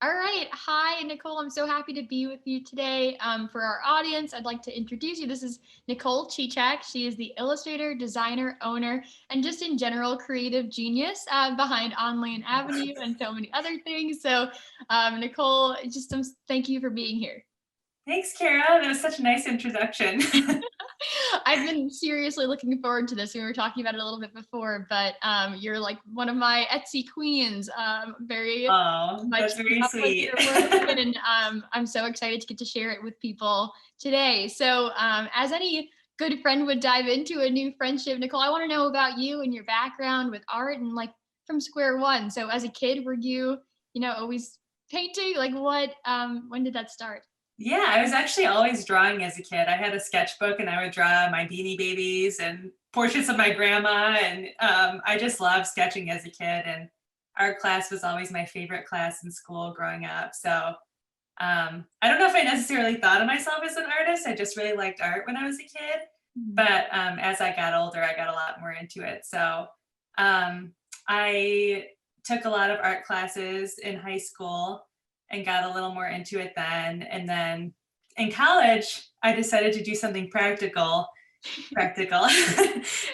All right. Hi, Nicole. I'm so happy to be with you today. For our audience, I'd like to introduce you. This is Nicole Cicak. She is the illustrator, designer, owner, and just in general creative genius behind Online Avenue and so many other things. So, Nicole, just thank you for being here. Thanks, Kara. That was such a nice introduction. I've been seriously looking forward to this. We were talking about it a little bit before, but you're like one of my Etsy queens. Very Oh, much that's very keep up with sweet. your work, and I'm so excited to get to share it with people today. So, as any good friend would dive into a new friendship, Nicole, I want to know about you and your background with art and like from square one. So, as a kid, were you, always painting? Like, what? When did that start? Yeah, I was actually always drawing as a kid. I had a sketchbook and I would draw my Beanie Babies and portraits of my grandma. And I just loved sketching as a kid. And art class was always my favorite class in school growing up. So I don't know if I necessarily thought of myself as an artist. I just really liked art when I was a kid. Mhm. But as I got older, I got a lot more into it. So I took a lot of art classes in high school and got a little more into it then. And then in college, I decided to do something practical,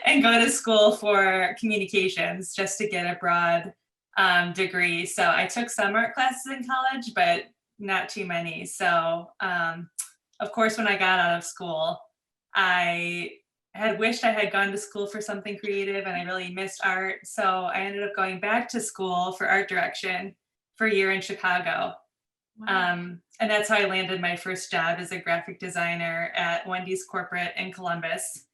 and go to school for communications just to get a broad degree. So I took some art classes in college, but not too many. So, of course, when I got out of school, I had wished I had gone to school for something creative and I really missed art. So I ended up going back to school for art direction for a year in Chicago. Wow. And that's how I landed my first job as a graphic designer at Wendy's Corporate in Columbus.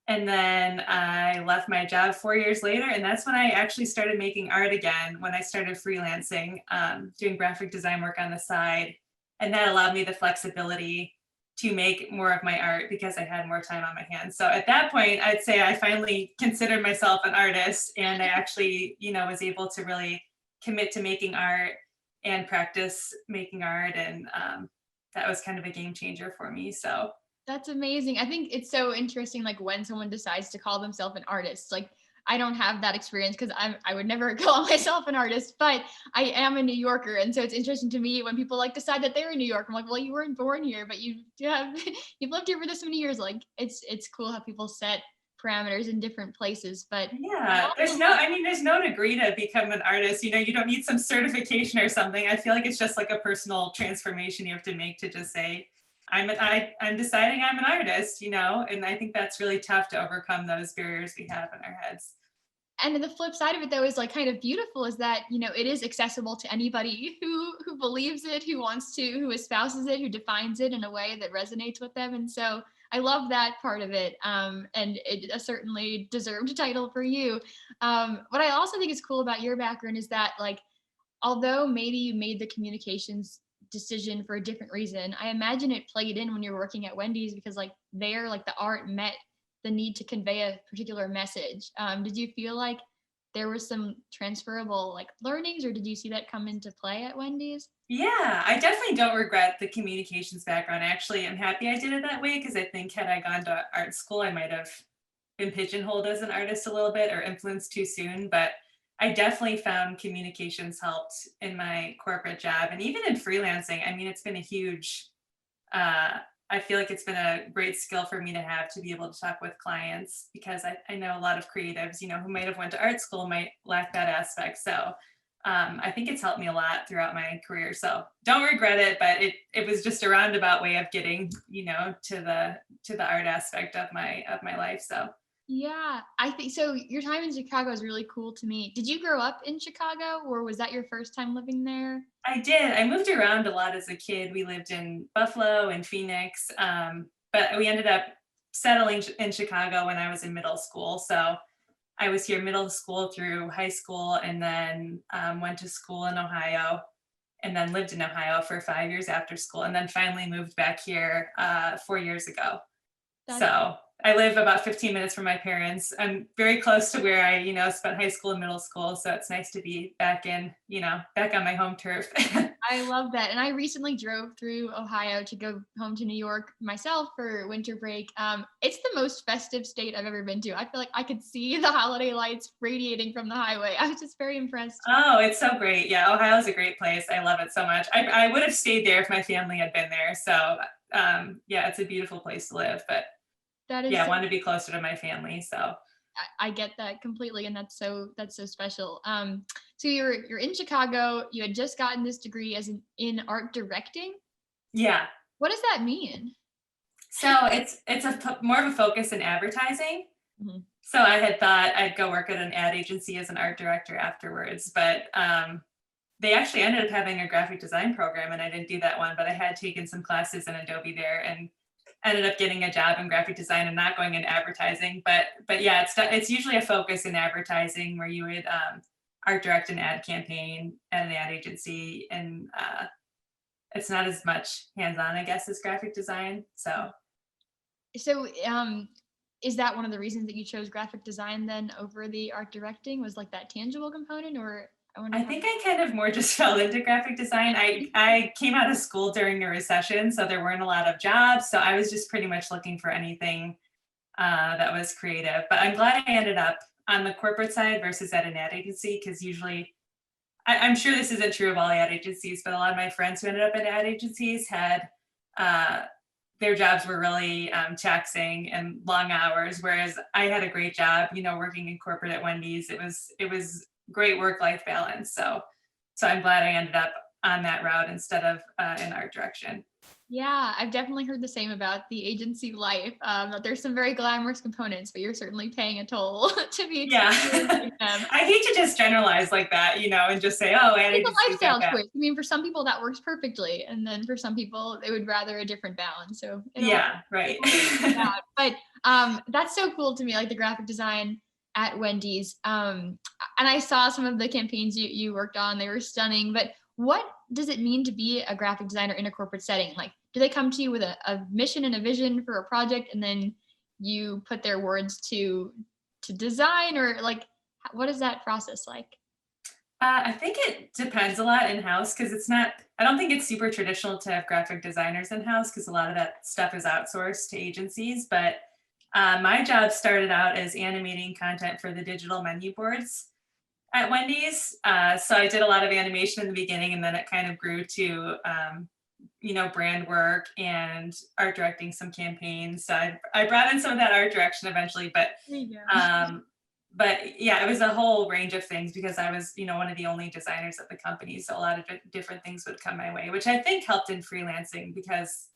And then I left my job 4 years later, and that's when I actually started making art again, when I started freelancing, doing graphic design work on the side. And that allowed me the flexibility to make more of my art because I had more time on my hands. So at that point, I'd say I finally considered myself an artist, and I actually, was able to really commit to making art and practice making art. And that was kind of a game changer for me. So That's amazing. I think it's so interesting, like when someone decides to call themselves an artist. Like I don't have that experience because I would never call myself an artist, but I am a New Yorker, and so it's interesting to me when people like decide that they're in New York. I'm like, well, you weren't born here, but you have you've lived here for this many years. Like it's cool how people set parameters in different places. But I yeah, also love there's no degree to become an artist. You don't need some certification or something. I feel like it's just like a personal transformation you have to make to just say, I'm deciding I'm an artist, and I think that's really tough to overcome those barriers we have in our heads. and the flip side of it though is like kind of beautiful is that it is accessible to anybody who believes it, who wants to, who espouses it, who defines it in a way that resonates with them. And so I love that part of it, and it a certainly deserved title for you. What I also think is cool about your background is that like although maybe you made the communications decision for a different reason, I imagine it played in when you're working at Wendy's because like there, like the art met the need to convey a particular message. Did you feel like there was some transferable like learnings, or did you see that come into play at Wendy's? Yeah, I definitely don't regret the communications background. Actually, I'm happy I did it that way because I think had I gone to art school, I might have been pigeonholed as an artist a little bit or influenced too soon. But I definitely found communications helped in my corporate job and even in freelancing. I mean, it's been a huge, uh, I feel like it's been a great skill for me to have to be able to talk with clients because I know a lot of creatives, who might have went to art school might lack that aspect. So I think it's helped me a lot throughout my career. So don't regret it, but it was just a roundabout way of getting, to the art aspect of my life. So Yeah, I think so. Your time in Chicago is really cool to me. Did you grow up in Chicago, or was that your first time living there? I did. I moved around a lot as a kid. We lived in Buffalo and Phoenix, but we ended up settling in Chicago when I was in middle school. So I was here middle school through high school, and then went to school in Ohio, and then lived in Ohio for 5 years after school, and then finally moved back here 4 years ago. That's So I live about 15 minutes from my parents. I'm very close to where I, spent high school and middle school. So it's nice to be back back on my home turf. I love that. And I recently drove through Ohio to go home to New York myself for winter break. It's the most festive state I've ever been to. I feel like I could see the holiday lights radiating from the highway. I was just very impressed. Oh, it's so great. Yeah, Ohio's a great place. I love it so much. I would have stayed there if my family had been there. So yeah, it's a beautiful place to live. But That is yeah, I so, want to be closer to my family. So I get that completely, and that's so special. So you're in Chicago. You had just gotten this degree as in art directing. yeah. What does that mean? So it's more of a focus in advertising. Mhm. So I had thought I'd go work at an ad agency as an art director afterwards, but they actually ended up having a graphic design program, and I didn't do that one. But I had taken some classes in Adobe there, and ended up getting a job in graphic design and not going into advertising. But yeah, it's usually a focus in advertising where you would art direct an ad campaign at an ad agency, and it's not as much hands-on, I guess, as graphic design. So So, is that one of the reasons that you chose graphic design then over the art directing, was like that tangible component, or I wonder I how. think I kind of more just fell into graphic design. I came out of school during the recession, so there weren't a lot of jobs. So I was just pretty much looking for anything that was creative. But I'm glad I ended up on the corporate side versus at an ad agency, because usually, I'm sure this isn't true of all ad agencies, but a lot of my friends who ended up at ad agencies had uh, their jobs were really taxing and long hours, whereas I had a great job, working in corporate at Wendy's. It was great work-life balance. So I'm glad I ended up on that route instead of in art direction. Yeah, I've definitely heard the same about the agency life. That there's some very glamorous components, but you're certainly paying a toll to be Yeah. experiencing them. I hate to just generalize like that, and just say, oh, ad It's a agencies got lifestyle that. choice. I mean, for some people that works perfectly, and then for some people they would rather a different balance. So Yeah, right. out. But that's so cool to me, like the graphic design at Wendy's. And I saw some of the campaigns you worked on; they were stunning. But what does it mean to be a graphic designer in a corporate setting? Like, do they come to you with a mission and a vision for a project, and then you put their words to design, or like, what is that process like? I think it depends a lot in-house, because I don't think it's super traditional to have graphic designers in-house, because a lot of that stuff is outsourced to agencies. But my job started out as animating content for the digital menu boards at Wendy's. So I did a lot of animation in the beginning, and then it kind of grew to, brand work and art directing some campaigns. So I brought in some of that art direction eventually, but There you go. um, but yeah, it was a whole range of things, because I was, one of the only designers at the company. So a lot of different things would come my way, which I think helped in freelancing, because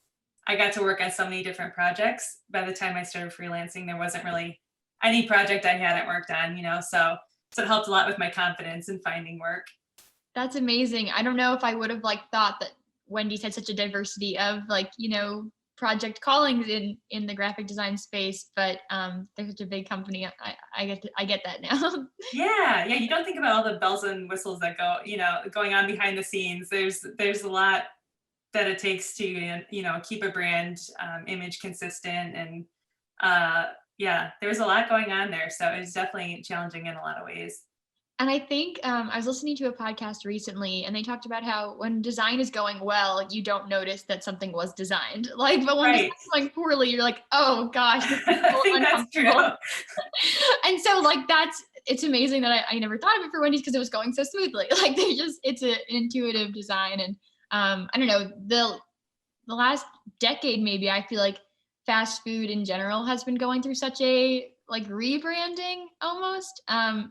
I got to work on so many different projects. By the time I started freelancing, there wasn't really any project I hadn't worked on, so it helped a lot with my confidence in finding work. That's amazing. I don't know if I would have like thought that Wendy's had such a diversity of like, project callings in the graphic design space, but they're such a big company. I get that now. Yeah, yeah, you don't think about all the bells and whistles that going on behind the scenes. There's a lot that it takes to keep a brand image consistent, and yeah, there's a lot going on there. So it's definitely challenging in a lot of ways. And I think I was listening to a podcast recently, and they talked about how when design is going well, you don't notice that something was designed. Like, but when design Right. is going poorly, you're like, oh gosh, this is I so think that's true. uncomfortable. And so like it's amazing that I never thought of it for Wendy's, because it was going so smoothly. Like it's an intuitive design. And I don't know, the last decade maybe, I feel like fast food in general has been going through such a like rebranding almost.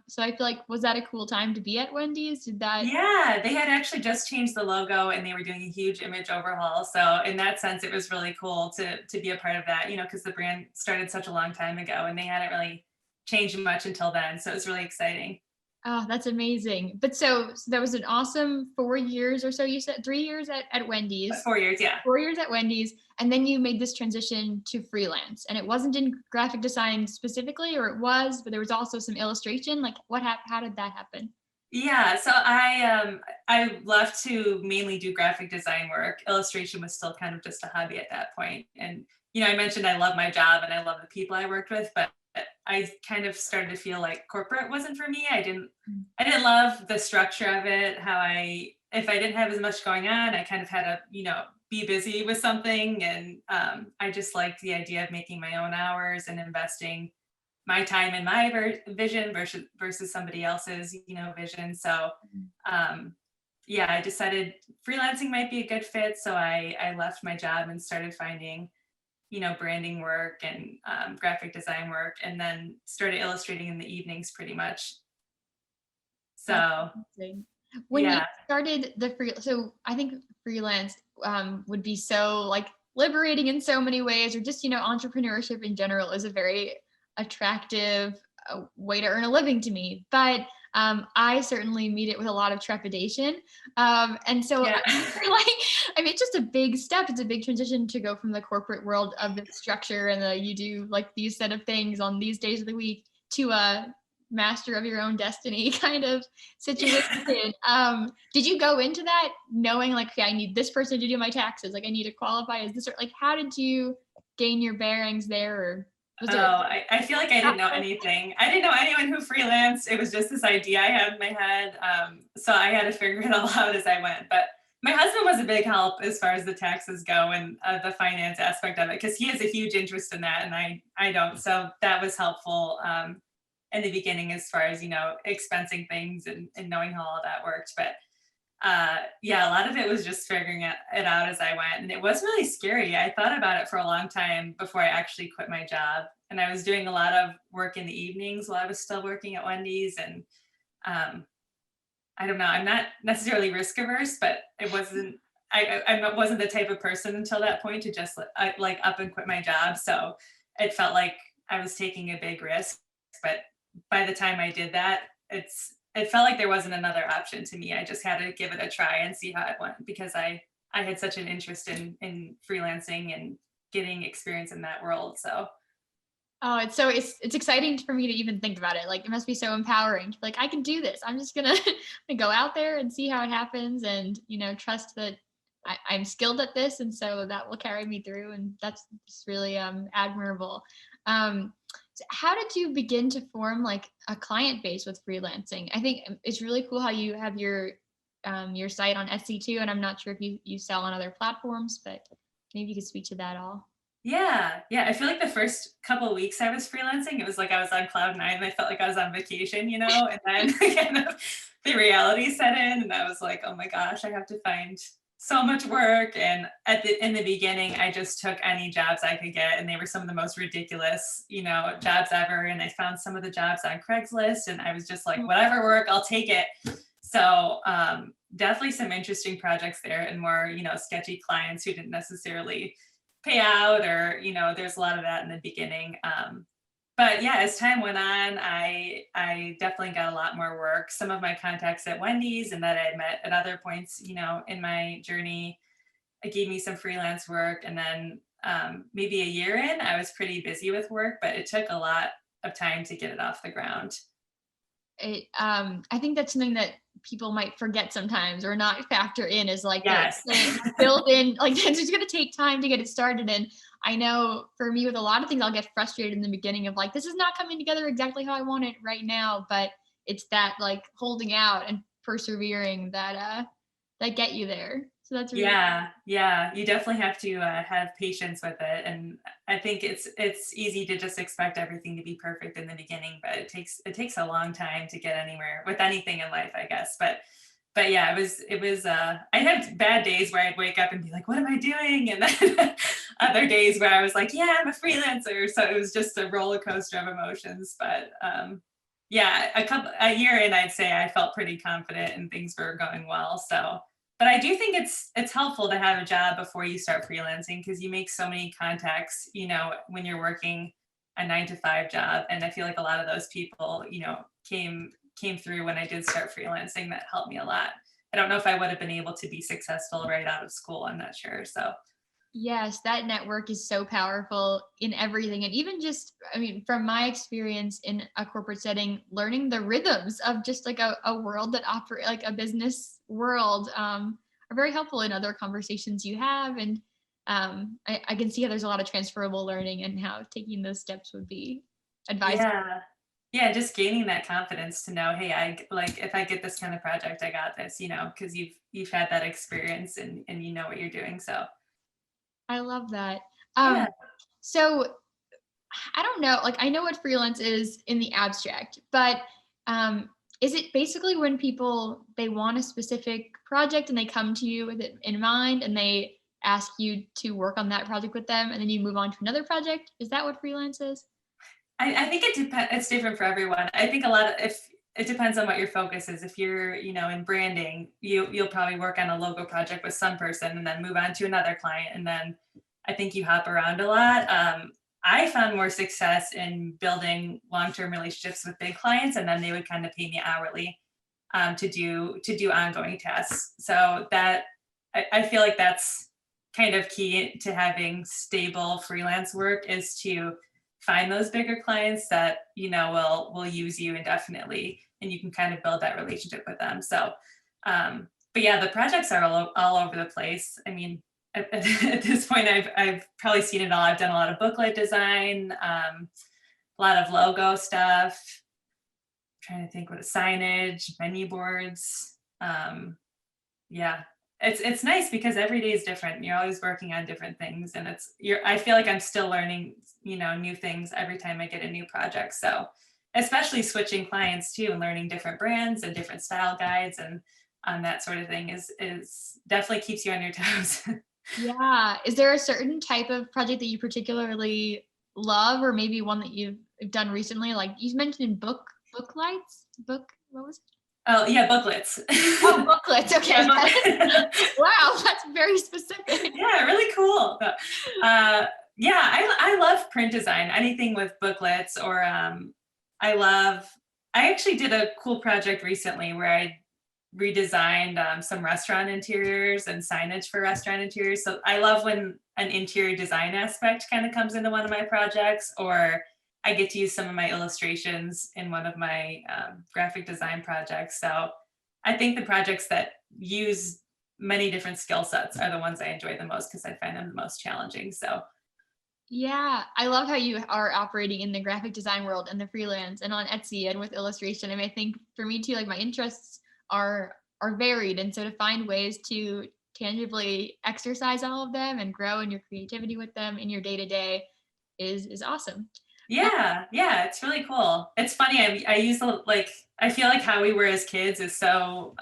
So I feel like, was that a cool time to be at Wendy's? Did that. Yeah, they had actually just changed the logo, and they were doing a huge image overhaul. So in that sense, it was really cool to be a part of that, because the brand started such a long time ago, and they hadn't really changed much until then. So it was really exciting. Oh, that's amazing. But so that was an awesome 4 years or so. You said 3 years at Wendy's. 4 years, yeah. 4 years at Wendy's. And then you made this transition to freelance. And it wasn't in graphic design specifically, or it was, but there was also some illustration. Like how did that happen? Yeah, so I left to mainly do graphic design work. Illustration was still kind of just a hobby at that point. And I mentioned I love my job and I love the people I worked with, but I kind of started to feel like corporate wasn't for me. I didn't love the structure of it, how I if I didn't have as much going on, I kind of had to, be busy with something. And I just liked the idea of making my own hours and investing my time and my vision versus somebody else's, vision. So yeah, I decided freelancing might be a good fit. So I left my job and started finding, branding work and graphic design work, and then started illustrating in the evenings pretty much. That's So amazing. When you yeah, started so I think freelance would be so like liberating in so many ways, or just, entrepreneurship in general is a very attractive way to earn a living to me. But I certainly meet it with a lot of trepidation. And so yeah. it's just a big step. It's a big transition to go from the corporate world of the structure and you do like these set of things on these days of the week to a master of your own destiny kind of situation. Did you go into that knowing like, okay, I need this person to do my taxes, like I need to qualify as this, or like how did you gain your bearings there? Or was Oh, there I feel like I didn't know anything. I didn't know anyone who freelanced. It was just this idea I had in my head. So I had to figure it all out as I went. But my husband was a big help as far as the taxes go and the finance aspect of it, because he has a huge interest in that and I don't. So that was helpful in the beginning as far as, expensing things and knowing how all that worked. But yeah, a lot of it was just figuring it out as I went. And it was really scary. I thought about it for a long time before I actually quit my job. And I was doing a lot of work in the evenings while I was still working at Wendy's. And I don't know, I'm not necessarily risk averse, but I wasn't the type of person until that point to just like up and quit my job. So it felt like I was taking a big risk. But by the time I did that, it felt like there wasn't another option to me. I just had to give it a try and see how it went, because I had such an interest in freelancing and getting experience in that world. So Oh, it's exciting for me to even think about it. Like it must be so empowering. Like I can do this. I'm just gonna go out there and see how it happens, and trust that I'm skilled at this, and so that will carry me through. And that's just really admirable. So how did you begin to form like a client base with freelancing? I think it's really cool how you have your site on Etsy too, and I'm not sure if you sell on other platforms, but maybe you could speak to that all. yeah, I feel like the first couple of weeks I was freelancing, it was like I was on cloud nine and I felt like I was on vacation, and then kind of the reality set in and I was like, oh my gosh, I have to find so much work. And in the beginning, I just took any jobs I could get, and they were some of the most ridiculous, jobs ever. And I found some of the jobs on Craigslist, and I was just like, whatever work, I'll take it. So definitely some interesting projects there, and more, sketchy clients who didn't necessarily pay out, or there's a lot of that in the beginning. But yeah, as time went on, I definitely got a lot more work. Some of my contacts at Wendy's and that I had met at other points, in my journey, it gave me some freelance work. And then maybe a year in, I was pretty busy with work, but it took a lot of time to get it off the ground. I think that's something that people might forget sometimes or not factor in, is like Yes. the built in, like it's just going to take time to get it started. And I know for me with a lot of things, I'll get frustrated in the beginning of like, this is not coming together exactly how I want it right now, but it's that like holding out and persevering that get you there. So that's really Yeah, you definitely have to have patience with it, and I think it's easy to just expect everything to be perfect in the beginning, but it takes a long time to get anywhere with anything in life, I guess. But yeah, it was I'd have bad days where I'd wake up and be like, what am I doing? And then other days where I was like, yeah, I'm a freelancer. So it was just a roller coaster of emotions. But yeah, a year in, I'd say I felt pretty confident and things were going well. So, but I do think it's helpful to have a job before you start freelancing, because you make so many contacts, when you're working a 9 to 5 job. And I feel like a lot of those people, came through when I did start freelancing. That helped me a lot. I don't know if I would have been able to be successful right out of school. I'm not sure. So Yes, that network is so powerful in everything. And even just, from my experience in a corporate setting, learning the rhythms of just like a world that operate like a business world are very helpful in other conversations you have. And I can see how there's a lot of transferable learning and how taking those steps would be advisable. yeah. Yeah, just gaining that confidence to know, hey, like if I get this kind of project, I got this, because you've had that experience and you know what you're doing. So I love that. yeah. So I don't know, like I know what freelance is in the abstract, but um, is it basically when people they want a specific project and they come to you with it in mind and they ask you to work on that project with them and then you move on to another project? Is that what freelance is? I think it depends. It's different for everyone. I think a lot of if it depends on what your focus is. If you're, in branding, you'll probably work on a logo project with some person and then move on to another client, and then I think you hop around a lot. I found more success in building long-term relationships with big clients, and then they would kind of pay me hourly to do ongoing tasks. So that I feel like that's kind of key to having stable freelance work is to find those bigger clients that will use you indefinitely, and you can kind of build that relationship with them. So but yeah, the projects are all over the place. I mean, at this point I've probably seen it all. I've done a lot of booklet design, a lot of logo stuff, trying to think what signage, menu boards. Yeah, it's nice because every day is different. You're always working on different things, and I feel like I'm still learning, new things every time I get a new project. So especially switching clients too and learning different brands and different style guides and that sort of thing is definitely keeps you on your toes. Yeah. Is there a certain type of project that you particularly love, or maybe one that you've done recently? Like you mentioned book lights, what was it? Oh yeah, booklets. Oh, booklets. Okay. Yeah, Wow, that's very specific. yeah, really cool. Yeah, I love print design. Anything with booklets or I love. I actually did a cool project recently where I redesigned some restaurant interiors and signage for restaurant interiors. So I love when an interior design aspect kind of comes into one of my projects, or I get to use some of my illustrations in one of my graphic design projects. So I think the projects that use many different skill sets are the ones I enjoy the most because I find them the most challenging. So Yeah, I love how you are operating in the graphic design world and the freelance and on Etsy and with illustration. I mean, I think for me too, like my interests are varied, and so to find ways to tangibly exercise all of them and grow in your creativity with them in your day to day is awesome. yeah, it's really cool. It's funny. I use like I feel like how we were as kids is so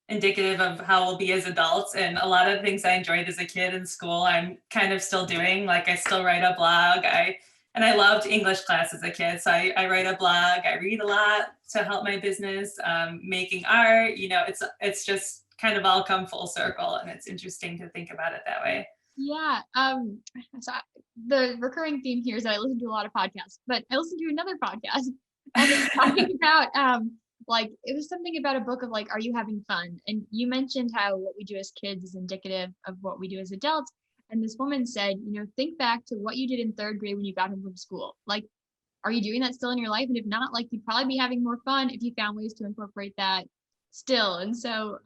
indicative of how we'll be as adults. And a lot of the things I enjoyed as a kid in school, I'm kind of still doing. Like I still write a blog. I loved English class as a kid, so I write a blog. I read a lot to help my business. Making art, it's just kind of all come full circle, and it's interesting to think about it that way. Yeah. So the recurring theme here is that I listen to a lot of podcasts, but I listened to another podcast and it's talking about like it was something about a book of like, are you having fun? And you mentioned how what we do as kids is indicative of what we do as adults. And this woman said, think back to what you did in third grade when you got home from school. Like, are you doing that still in your life? And if not, like you'd probably be having more fun if you found ways to incorporate that still. And so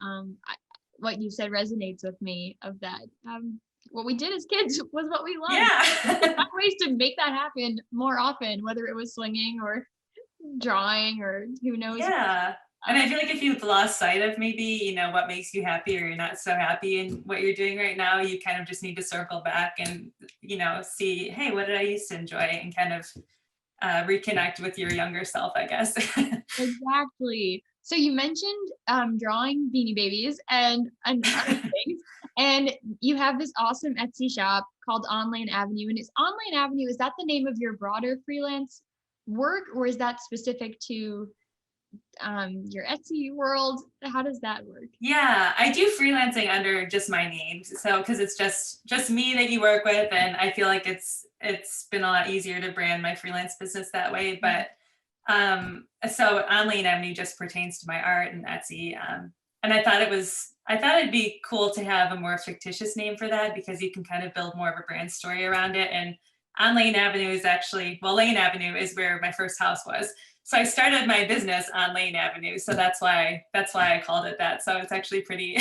what you said resonates with me of that. What we did as kids was what we loved. We Yeah. found ways to make that happen more often, whether it was swinging or drawing or who knows. Yeah. And I feel like if you've lost sight of maybe, what makes you happy or you're not so happy in what you're doing right now, you kind of just need to circle back and, see, hey, what did I used to enjoy, and kind of reconnect with your younger self, I guess. Exactly. So you mentioned drawing Beanie Babies and other things, and you have this awesome Etsy shop called Online Avenue. And is Online Avenue, is that the name of your broader freelance work, or is that specific to your Etsy world? How does that work? Yeah, I do freelancing under just my name. So because it's just me that you work with, and I feel like it's been a lot easier to brand my freelance business that way. But so Online Avenue just pertains to my art and Etsy. And I thought it'd be cool to have a more fictitious name for that because you can kind of build more of a brand story around it. And on Lane Avenue is actually, well, Lane Avenue is where my first house was. So I started my business on Lane Avenue. So that's why I called it that. So it's actually pretty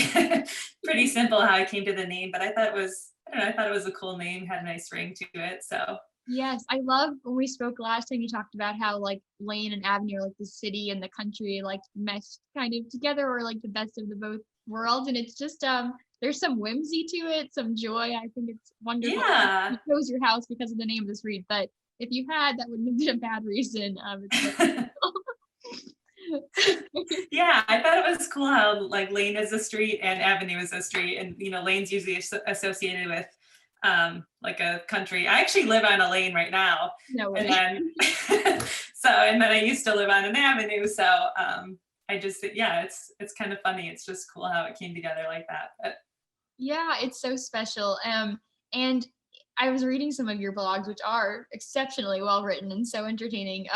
pretty simple how I came to the name, but I thought it was, I don't know, I thought it was a cool name, had a nice ring to it. So Yes, I love when we spoke last time, you talked about how like Lane and Avenue are like the city and the country like meshed kind of together, or like the best of the both worlds. And it's just there's some whimsy to it, some joy. I think it's wonderful. You Yeah. chose your house because of the name of the street, but if you had, that wouldn't have been a bad reason. It's Yeah, I thought it was cool how like Lane is a street and Avenue is a street, and Lane's usually associated with like a country. I actually live on a lane right now, No and way. then and then I used to live on an avenue. So I just yeah, it's kind of funny. It's just cool how it came together like that. But Yeah, it's so special. And I was reading some of your blogs, which are exceptionally well written and so entertaining.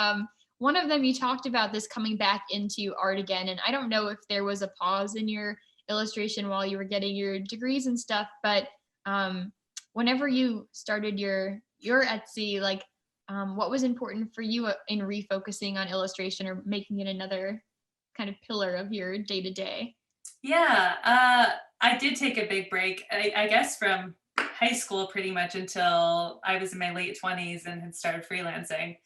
One of them, you talked about this coming back into art again, and I don't know if there was a pause in your illustration while you were getting your degrees and stuff, but whenever you started your Etsy, like what was important for you in refocusing on illustration or making it another kind of pillar of your day to day? yeah, I did take a big break. I guess from high school pretty much until I was in my late 20s and had started freelancing.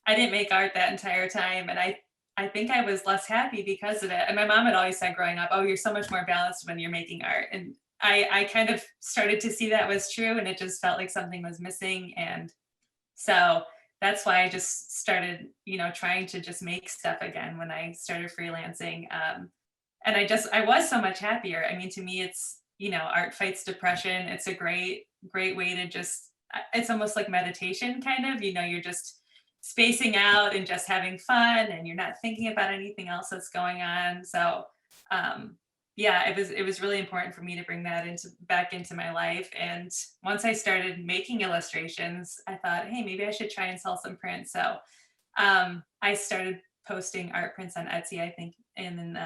I didn't make art that entire time, and I think I was less happy because of it. And my mom had always said growing up, "Oh, you're so much more balanced when you're making art." And I kind of started to see that was true, and it just felt like something was missing. And so that's why I just started, trying to just make stuff again when I started freelancing. And I was so much happier. I mean, to me, it's art fights depression. It's a great way to just. It's almost like meditation, kind of. You're just spacing out and just having fun, and you're not thinking about anything else that's going on. So yeah, it was really important for me to bring that back into my life. And once I started making illustrations, I thought, hey, maybe I should try and sell some prints. So I started posting art prints on Etsy, I think in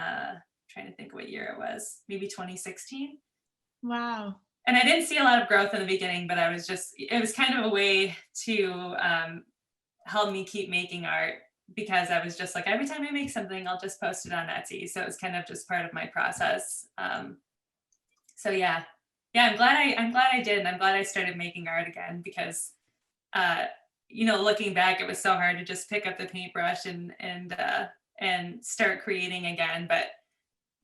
trying to think what year it was, maybe 2016. Wow. And I didn't see a lot of growth in the beginning, but it was kind of a way to help me keep making art, because I was just like, every time I make something, I'll just post it on Etsy. So it's kind of just part of my process. So yeah, I'm glad I did, and I'm glad I started making art again, because looking back, it was so hard to just pick up the paintbrush and start creating again. But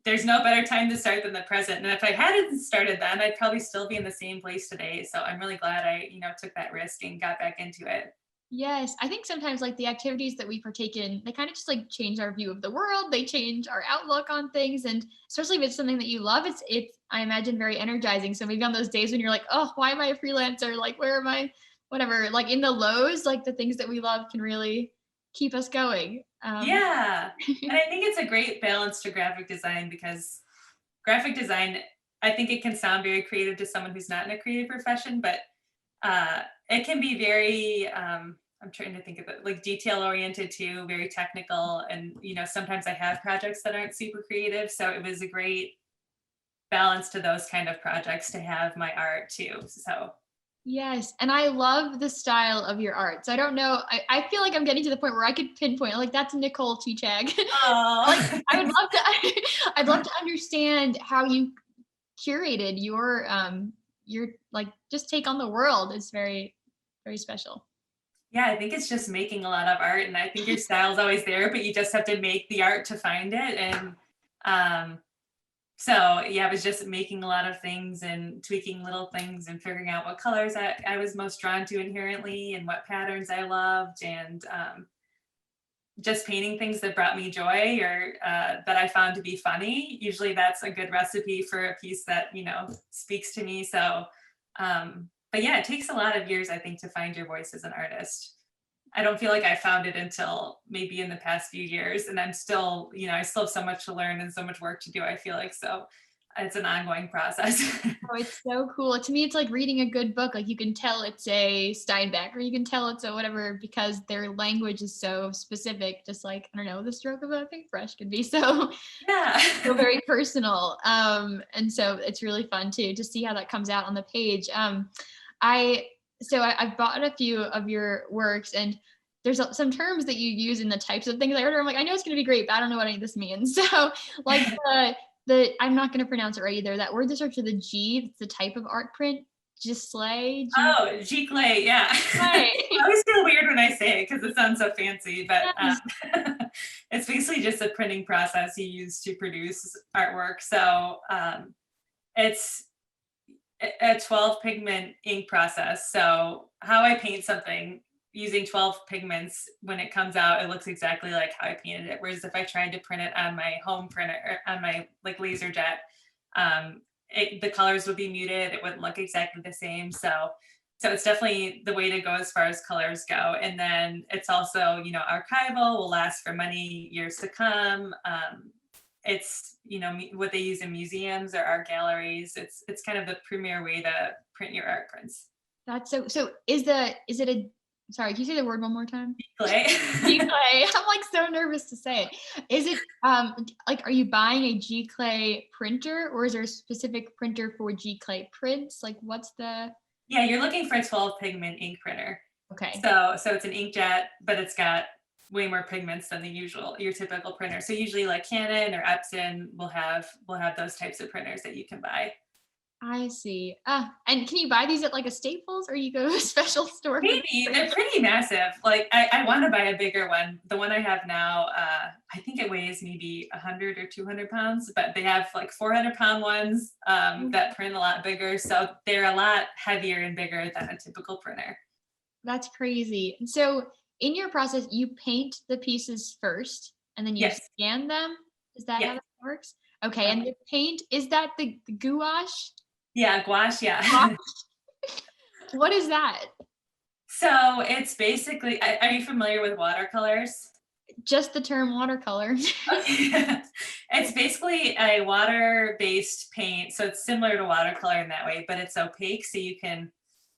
there's no better time to start than the present. And if I hadn't started then, I'd probably still be in the same place today. So I'm really glad I took that risk and got back into it. Yes, I think sometimes like the activities that we partake in, they kind of just like change our view of the world. They change our outlook on things, and especially if it's something that you love, it's I imagine very energizing. So maybe on those days when you're like, oh, why am I a freelancer? Like, where am I? Whatever. Like in the lows, like the things that we love can really keep us going. Yeah. And I think it's a great balance to graphic design, because graphic design, I think it can sound very creative to someone who's not in a creative profession, but it can be very, I'm trying to think of it, like detail oriented too, very technical. And, sometimes I have projects that aren't super creative. So it was a great balance to those kind of projects to have my art too. So Yes, and I love the style of your art. So I don't know, I feel like I'm getting to the point where I could pinpoint, like, that's Nicole Cicak. Like, oh, I would love to I'd love to understand how you curated your like just take on the world. It's very, very special. yeah, I think it's just making a lot of art, and I think your style's always there, but you just have to make the art to find it. And um, so yeah, I was just making a lot of things and tweaking little things and figuring out what colors I was most drawn to inherently, and what patterns I loved, and just painting things that brought me joy, or that I found to be funny. Usually that's a good recipe for a piece that, speaks to me. So, but yeah, it takes a lot of years, I think, to find your voice as an artist. I don't feel like I found it until maybe in the past few years. And I'm still, I still have so much to learn and so much work to do, I feel like. So it's an ongoing process. Oh, it's so cool. To me, it's like reading a good book. Like you can tell it's a Steinbeck, or you can tell it's a whatever, because their language is so specific. Just like, I don't know, the stroke of a paintbrush could be so Yeah. so very personal. And so it's really fun too to see how that comes out on the page. I I've bought a few of your works, and there's some terms that you use in the types of things I order. I'm like, I know it's going to be great, but I don't know what any of this means. So like the I'm not going to pronounce it right either. That word that starts with a G, it's the type of art print. Giclee? Oh, Giclee, yeah. I Giclee. always feel weird when I say it because it sounds so fancy, but Yes. it's basically just a printing process you use to produce artwork. So it's a 12 pigment ink process. So how I paint something using 12 pigments, when it comes out, it looks exactly like how I painted it. Whereas if I tried to print it on my home printer, or on my like laser jet, the colors would be muted. It wouldn't look exactly the same. So it's definitely the way to go as far as colors go. And then it's also, archival, will last for many years to come. It's what they use in museums or art galleries. It's kind of the premier way to print your art prints. That's so is it a sorry, can you say the word one more time? Clay. Giclee. I'm like so nervous to say it. Is it like are you buying a Giclee printer or is there a specific printer for Giclee prints? Like what's the Yeah, you're looking for a 12 pigment ink printer. okay. So it's an inkjet, but it's got way more pigments than your typical printer. So usually like Canon or Epson will have those types of printers that you can buy. I see. And can you buy these at like a Staples or you go to a special store for Maybe they're pretty massive. Like I want to buy a bigger one. The one I have now, I think it weighs maybe 100 or 200 pounds, but they have like 400-pound ones that print a lot bigger. So they're a lot heavier and bigger than a typical printer. That's crazy. And so in your process, you paint the pieces first and then you Yes. scan them. Is that how Yes. that works? Okay. And the paint, is that the gouache? Yeah, gouache. Yeah. Gouache? What is that? So it's basically, are you familiar with watercolors? Just the term watercolor. Okay. It's basically a water-based paint. So it's similar to watercolor in that way, but it's opaque. So you can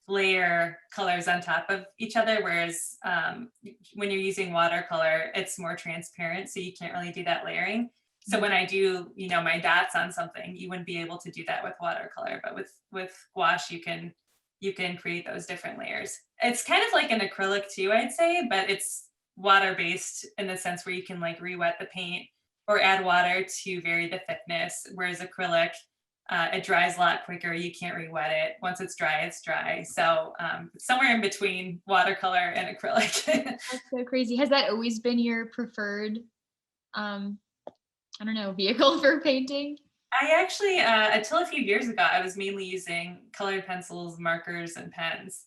layer colors on top of each other. Whereas when you're using watercolor, it's more transparent. So you can't really do that layering. So when I do, my dots on something, you wouldn't be able to do that with watercolor, but with gouache, you can create those different layers. It's kind of like an acrylic too, I'd say, but it's water based in the sense where you can like re-wet the paint or add water to vary the thickness. Whereas acrylic, it dries a lot quicker. You can't re-wet it. Once it's dry, it's dry. So somewhere in between watercolor and acrylic. That's so crazy. Has that always been your preferred, I don't know, vehicle for painting? I actually, until a few years ago, I was mainly using colored pencils, markers, and pens.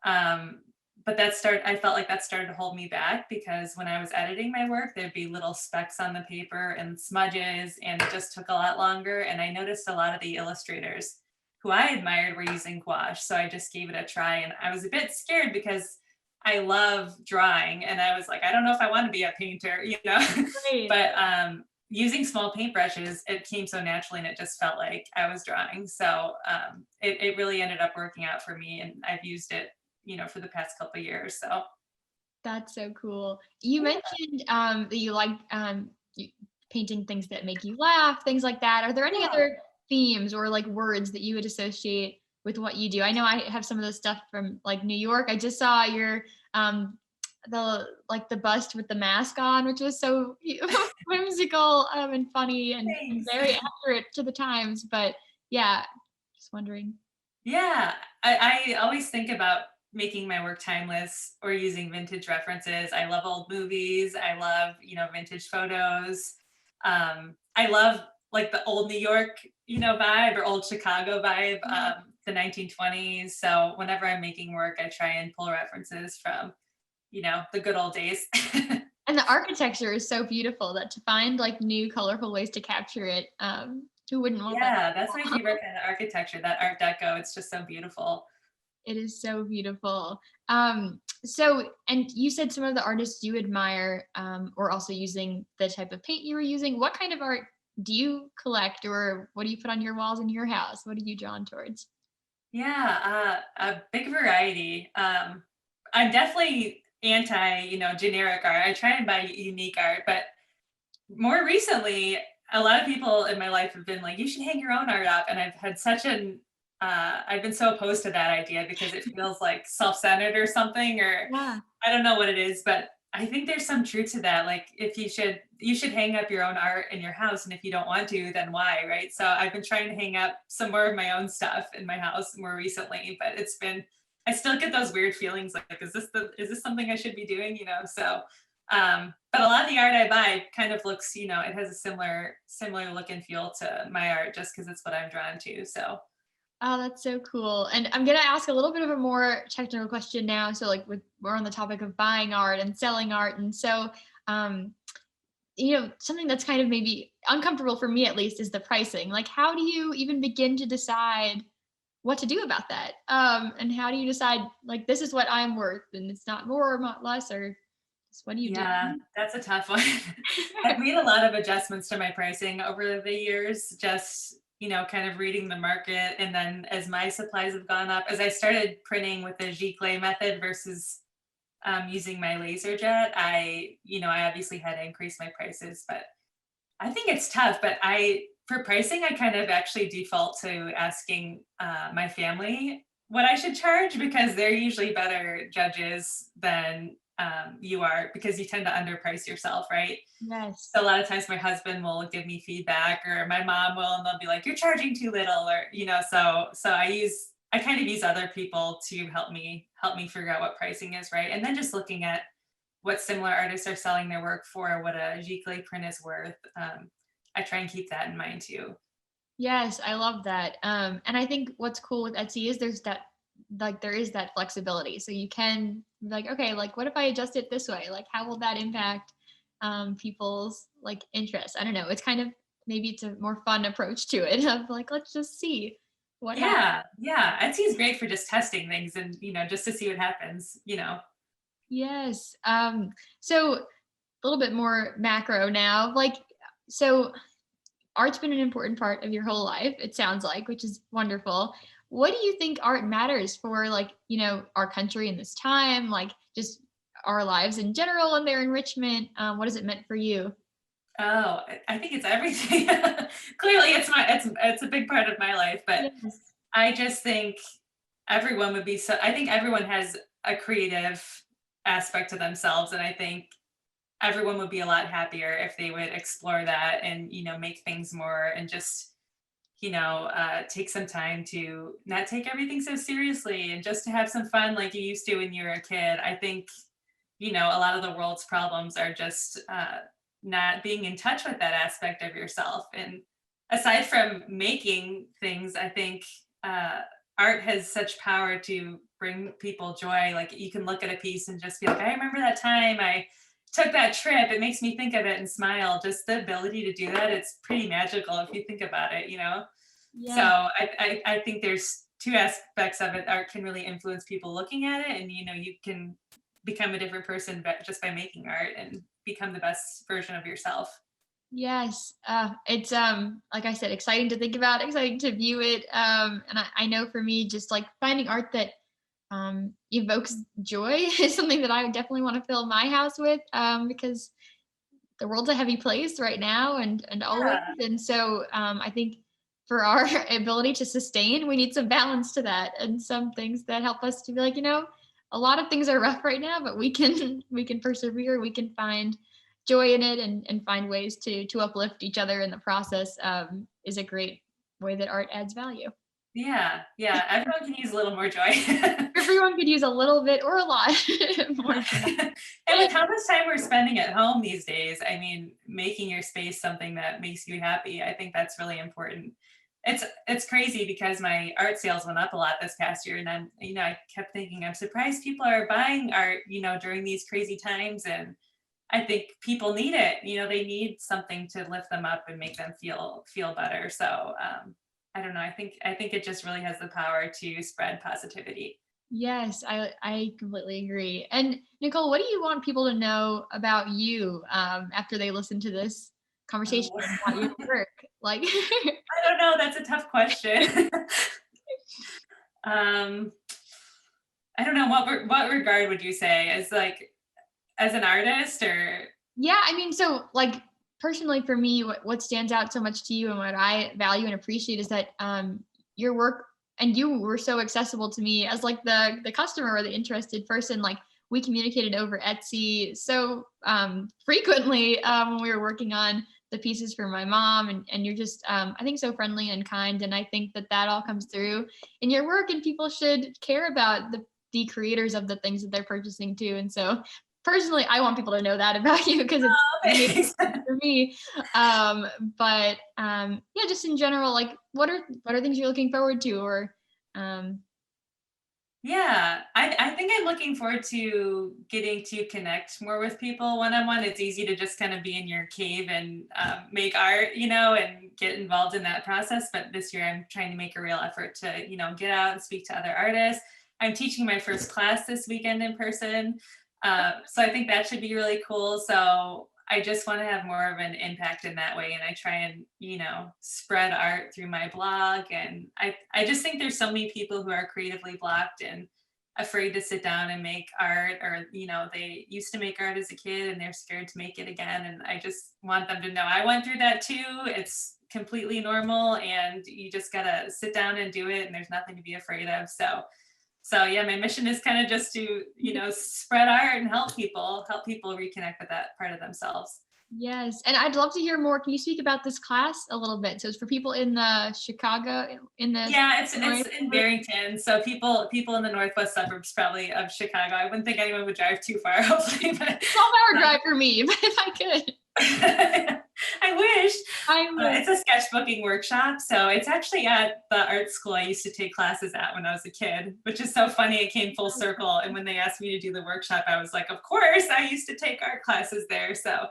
But I felt like that started to hold me back because when I was editing my work, there'd be little specks on the paper and smudges, and it just took a lot longer. And I noticed a lot of the illustrators who I admired were using gouache. So I just gave it a try, and I was a bit scared because I love drawing, and I was like, I don't know if I want to be a painter, Right. but using small paintbrushes, it came so naturally and it just felt like I was drawing. So it really ended up working out for me, and I've used it, for the past couple of years. So That's so cool. You mentioned that you like painting things that make you laugh, things like that. Are there any yeah. other themes or like words that you would associate with what you do? I know I have some of the stuff from like New York. I just saw your the bust with the mask on, which was so whimsical and funny and Thanks. very accurate to the times. But yeah, just wondering. Yeah, I always think about making my work timeless or using vintage references. I love old movies. I love, vintage photos. I love like the old New York, vibe or old Chicago vibe, the 1920s. So whenever I'm making work, I try and pull references from, the good old days. And the architecture is so beautiful that to find like new colorful ways to capture it, who wouldn't want that? Yeah, that's my favorite kind of architecture, that Art Deco. It's just so beautiful. It is so beautiful. So, and you said some of the artists you admire, or also using the type of paint you were using. What kind of art do you collect, or what do you put on your walls in your house? What are you drawn towards? Yeah, a big variety. I'm definitely anti, generic art. I try and buy unique art, but more recently, a lot of people in my life have been like, you should hang your own art up. And I've had I've been so opposed to that idea because it feels like self-centered or something, or Yeah. I don't know what it is, but I think there's some truth to that. Like if you should hang up your own art in your house. And if you don't want to, then why? Right. So I've been trying to hang up some more of my own stuff in my house more recently, but I still get those weird feelings like, is this something I should be doing? So, but a lot of the art I buy kind of looks, it has a similar look and feel to my art just because it's what I'm drawn to. So, Oh, that's so cool. And I'm gonna ask a little bit of a more technical question now. So like we're on the topic of buying art and selling art. And so um, something that's kind of maybe uncomfortable for me at least is the pricing. Like how do you even begin to decide what to do about that? And how do you decide like this is what I'm worth and it's not more or not less or just what do you do? yeah, that's a tough one. I've made a lot of adjustments to my pricing over the years, just, kind of reading the market. And then as my supplies have gone up, as I started printing with the Giclee method versus using my laser jet, I obviously had to increase my prices, but I think it's tough. But for pricing, I kind of actually default to asking my family what I should charge because they're usually better judges than you are because you tend to underprice yourself, right? Yes. So a lot of times my husband will give me feedback or my mom will, and they'll be like, you're charging too little, or, so I kind of use other people to help me figure out what pricing is right. And then just looking at what similar artists are selling their work for, what a Giclee print is worth. I try and keep that in mind too. Yes, I love that. And I think what's cool with Etsy is there is that flexibility. So you can be like, okay, like what if I adjust it this way? Like how will that impact people's like interests? I don't know. It's kind of maybe it's a more fun approach to it of like, let's just see what happens. Yeah, yeah. Etsy is great for just testing things and just to see what happens. Yes. So a little bit more macro now. Like, so art's been an important part of your whole life, it sounds like, which is wonderful. What do you think art matters for like, our country in this time, like just our lives in general and their enrichment? What has it meant for you? Oh, I think it's everything. Clearly, it's a big part of my life, but Yes. I just think everyone would be so. I think everyone has a creative aspect to themselves, and I think everyone would be a lot happier if they would explore that and make things more and just take some time to not take everything so seriously and just to have some fun like you used to when you were a kid. I think a lot of the world's problems are just not being in touch with that aspect of yourself. And aside from making things, I think art has such power to bring people joy. Like you can look at a piece and just be like, I remember that time I took that trip. It makes me think of it and smile. Just the ability to do that, it's pretty magical if you think about it. So Yeah. I think there's two aspects of it. Art can really influence people looking at it, and you can become a different person just by making art and become the best version of yourself. Yes. It's like I said, exciting to think about, exciting to view it. And I know for me, just like finding art that evokes joy is something that I would definitely want to fill my house with, because the world's a heavy place right now and always. Yeah. And so I think for our ability to sustain, we need some balance to that and some things that help us to be like, a lot of things are rough right now, but we can persevere, we can find joy in it and find ways to uplift each other in the process, is a great way that art adds value. Yeah, yeah. Everyone can use a little more joy. Everyone could use a little bit or a lot more joy. And with how much time we're spending at home these days, I mean, making your space something that makes you happy, I think that's really important. It's crazy because my art sales went up a lot this past year, and then I kept thinking, I'm surprised people are buying art, during these crazy times, and I think people need it. They need something to lift them up and make them feel better. So I don't know. I think it just really has the power to spread positivity. Yes, I completely agree. And Nicole, what do you want people to know about you after they listen to this conversation Oh, about your work? Like, I don't know. That's a tough question. um, I don't know what regard would you say as like as an artist or yeah, I mean, so like personally for me, what stands out so much to you and what I value and appreciate is that your work and you were so accessible to me as like the customer or the interested person. Like we communicated over Etsy so frequently when we were working on the pieces for my mom, and you're just I think so friendly and kind, and I think that that all comes through in your work, and people should care about the creators of the things that they're purchasing too. And so personally, I want people to know that about you because it's made Thanks. for me. But yeah, just in general, like what are things you're looking forward to, or um, Yeah, I think I'm looking forward to getting to connect more with people one-on-one. It's easy to just kind of be in your cave and make art, and get involved in that process. But this year I'm trying to make a real effort to, get out and speak to other artists. I'm teaching my first class this weekend in person. So I think that should be really cool. So I just want to have more of an impact in that way. And I try and, spread art through my blog. And I just think there's so many people who are creatively blocked and afraid to sit down and make art, or, they used to make art as a kid and they're scared to make it again. And I just want them to know I went through that too. It's completely normal, and you just gotta sit down and do it. And there's nothing to be afraid of. So yeah, my mission is kind of just to, spread art and help people reconnect with that part of themselves. yes, and I'd love to hear more. Can you speak about this class a little bit? So it's for people in the Chicago, in the Yeah, it's north. in Barrington. So people in the northwest suburbs probably of Chicago. I wouldn't think anyone would drive too far, hopefully, but 12-hour drive for me, but if I could, I wish. I would. It's a sketchbooking workshop. So it's actually at the art school I used to take classes at when I was a kid, which is so funny. It came full circle. And when they asked me to do the workshop, I was like, of course, I used to take art classes there. So,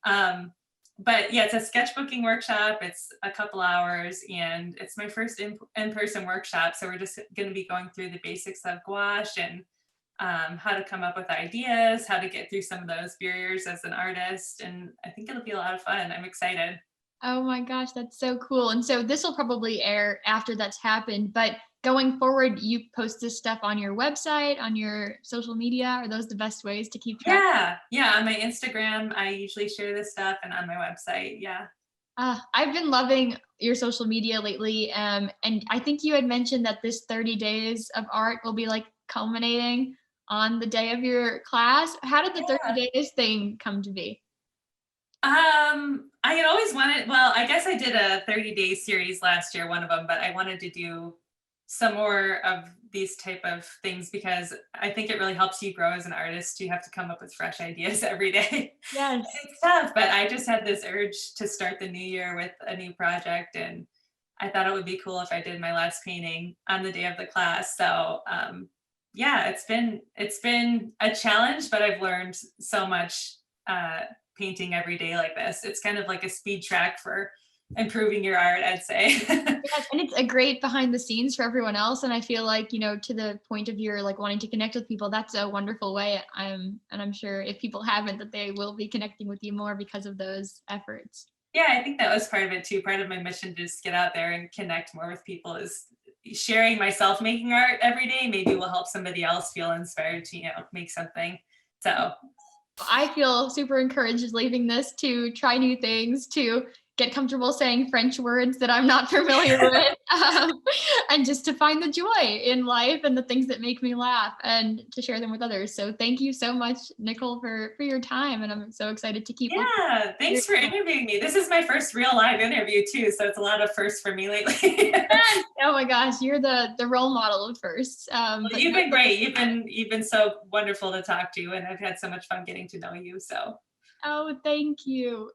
but yeah, it's a sketchbooking workshop. It's a couple hours, and it's my first in-person workshop. So we're just going to be going through the basics of gouache and how to come up with ideas, how to get through some of those barriers as an artist. And I think it'll be a lot of fun. I'm excited. Oh my gosh, that's so cool. And so this will probably air after that's happened, but going forward, you post this stuff on your website, on your social media. Are those the best ways to keep track? Yeah. On my Instagram, I usually share this stuff, and on my website. Yeah. I've been loving your social media lately. And I think you had mentioned that this 30 days of art will be like culminating on the day of your class. How did the 30 days thing come to be? I had always wanted, well, I guess I did a 30-day series last year, one of them, but I wanted to do some more of these type of things because I think it really helps you grow as an artist. You have to come up with fresh ideas every day. Yes. It's tough, but I just had this urge to start the new year with a new project, and I thought it would be cool if I did my last painting on the day of the class. So yeah, it's been a challenge, but I've learned so much painting every day like this. It's kind of like a speed track for improving your art, I'd say. Yes, and it's a great behind the scenes for everyone else. And I feel like, to the point of your like wanting to connect with people, that's a wonderful way. And I'm sure if people haven't, that they will be connecting with you more because of those efforts. Yeah, I think that was part of it too. Part of my mission to just get out there and connect more with people is sharing myself making art every day. Maybe will help somebody else feel inspired to, make something. So I feel super encouraged leaving this to try new things, to get comfortable saying French words that I'm not familiar with, and just to find the joy in life and the things that make me laugh and to share them with others. So thank you so much, Nicole, for your time. And I'm so excited to keep looking. yeah, thanks for interviewing me. This is my first real live interview too, so it's a lot of firsts for me lately. Yes. Oh my gosh, you're the role model of firsts. Well, But you've been great. You've been so wonderful to talk to, and I've had so much fun getting to know you. So oh, thank you.